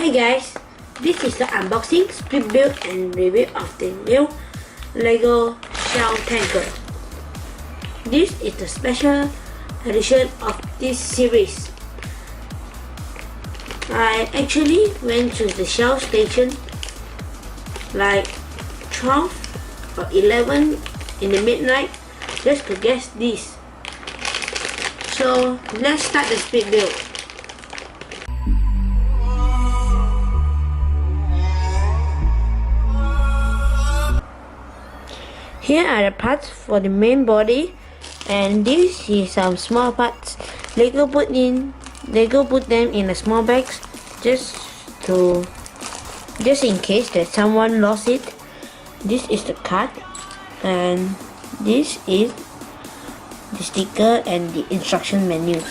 Hi guys, this is the unboxing, split build and review of the new Lego Shell Tanker. This is the special edition of this series. I actually went to the Shell station like 12 or 11 in the midnight just to get this. So let's start the split build. Here are the parts for the main body, and this is some small parts. Lego put them in a small bags just in case that someone lost it. This is the card, and this is the sticker and the instruction menu.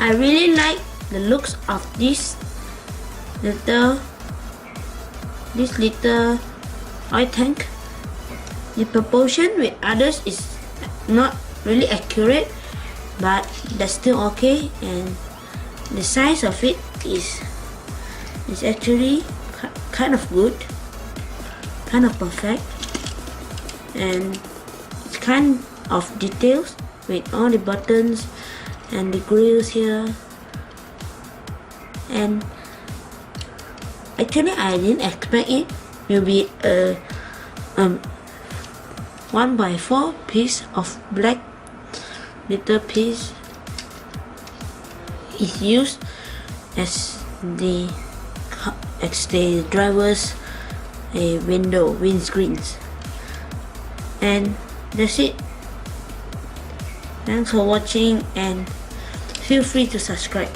I really like the looks of this little oil tank. The proportion with others is not really accurate, but that's still okay, and the size of it is actually kind of good, kind of perfect, and it's kind of details with all the buttons and the grills here. And actually I didn't expect it will be a 1x4 piece of black little piece is used as the driver's windscreens. And that's it. Thanks for watching, and feel free to subscribe.